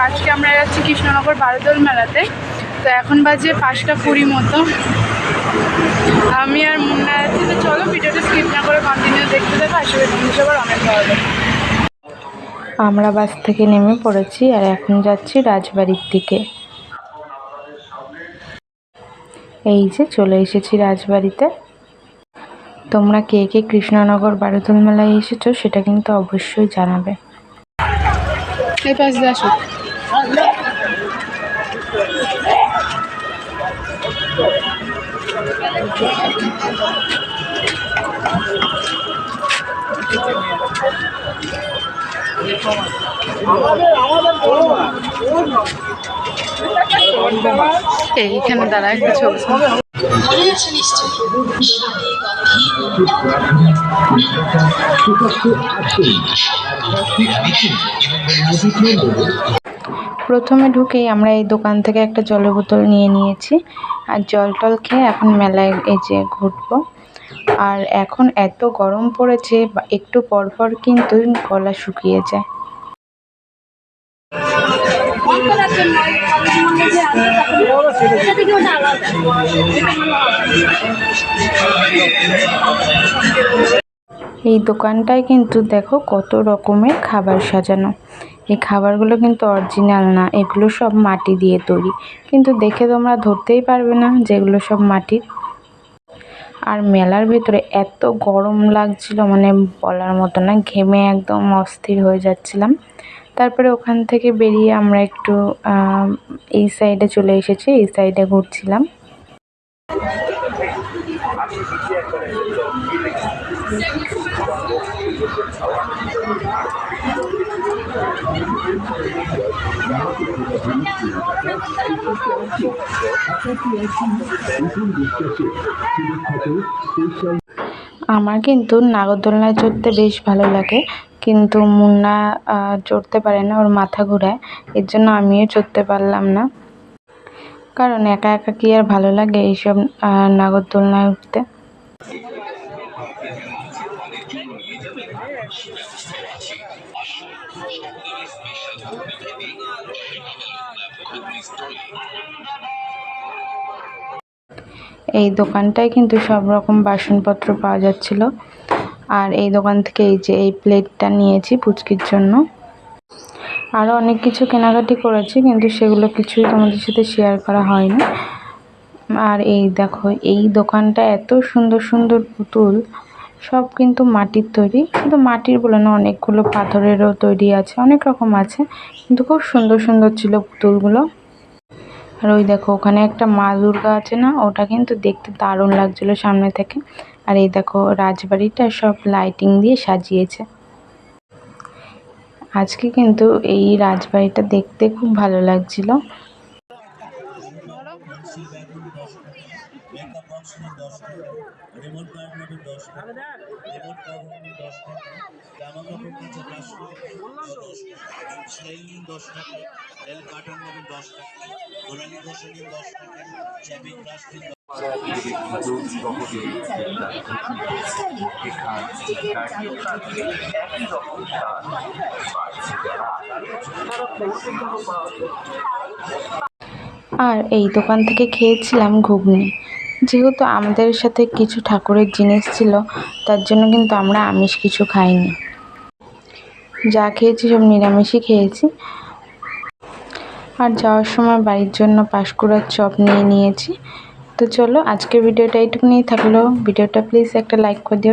আজকে আমরা যাচ্ছি কৃষ্ণনগর বারোদোল মেলাতে। তো এখন বাজে 5:20 মতো। আমি আর মুন্না যাচ্ছি। তো চলো ভিডিওটা স্কিপ না করে কন্টিনিউ দেখতে থাকো। আসলে বন্ধু সবার অনেক ভালো লাগে। আমরা বাস থেকে নেমে পড়েছি আর এখন যাচ্ছি রাজবাড়ির দিকে। এই যে চলে এসেছি রাজবাড়িতে। তোমরা কে কে কৃষ্ণনগর বারোদোল মেলায় এসেছো সেটা কিন্তু অবশ্যই জানাবে। এই পাশ দিয়ে আসো। এইখানে দাঁড়া একটা ছবি। প্রথমে ঢুকেই আমরা এই দোকান থেকে একটা জলের বোতল নিয়ে নিয়েছি আর জল টল খেয়ে এখন মেলায় এই যে ঘুরবো। আর এখন এত গরম পড়েছে, একটু পর পর কিন্তু গলা শুকিয়ে যায়। এই দোকানটায় কিন্তু দেখো কত রকমের খাবার সাজানো। এই খাবারগুলো কিন্তু অরিজিনাল না, এগুলো সব মাটি দিয়ে তৈরি, কিন্তু দেখে তোমরা ধরতেই পারবে না যেগুলো সব মাটির। আর মেলার ভেতরে এত গরম লাগছিল, মানে বলার মতো না, ঘেমে একদম অস্থির হয়ে যাচ্ছিলাম। তারপরে ওখান থেকে বেরিয়ে আমরা একটু এই সাইডে চলে এসেছি, এই সাইডে ঘুরছিলাম। আমার কিন্তু নাগরদোলনায় চড়তে বেশ ভালো লাগে, কিন্তু মুন্না চড়তে পারে না, ওর মাথা ঘোরায়। এর জন্য আমিও চড়তে পারলাম না, কারণ একা একা কি আর ভালো লাগে এইসব নাগরদোলনায় উঠতে। এই দোকানটায় কিন্তু সব রকম বাসনপত্র পাওয়া যাচ্ছিল। আর এই দোকান থেকে এই যে এই প্লেটটা নিয়েছি পুচকির জন্য। আরও অনেক কিছু কেনাকাটি করেছি, কিন্তু সেগুলো কিছুই তোমাদের সাথে শেয়ার করা হয়নি। আর এই দেখো এই দোকানটা এত সুন্দর সুন্দর পুতুল, সব কিন্তু মাটির তৈরি। শুধু মাটির বলে না, অনেকগুলো পাথরেরও তৈরি আছে, অনেক রকম আছে, কিন্তু খুব সুন্দর সুন্দর ছিল পুতুলগুলো। আর ওই দেখো ওখানে একটা মা দুর্গা আছে না, ওটা কিন্তু দেখতে দারুণ লাগছিল সামনে থেকে। আর এই দেখো রাজবাড়িটা সব লাইটিং দিয়ে সাজিয়েছে। আজকে কিন্তু এই রাজবাড়িটা দেখতে খুব ভালো লাগছিল। আর এই দোকান থেকে খেয়েছিলাম ঘুগনি। যেহেতু আমাদের সাথে কিছু ঠাকুরের জিনিস ছিল, তার জন্য কিন্তু আমরা আমিষ কিছু খাইনি, যা খেয়েছি সব নিরামিষই খেয়েছি। আর যাওয়ার সময় বাড়ির জন্য পাঁশকুড়ার চপ নিয়ে নিয়েছি। তো চলো আজকের ভিডিওটা এইটুকুনি থাকলো। ভিডিওটা প্লিজ একটা লাইক করে দিও।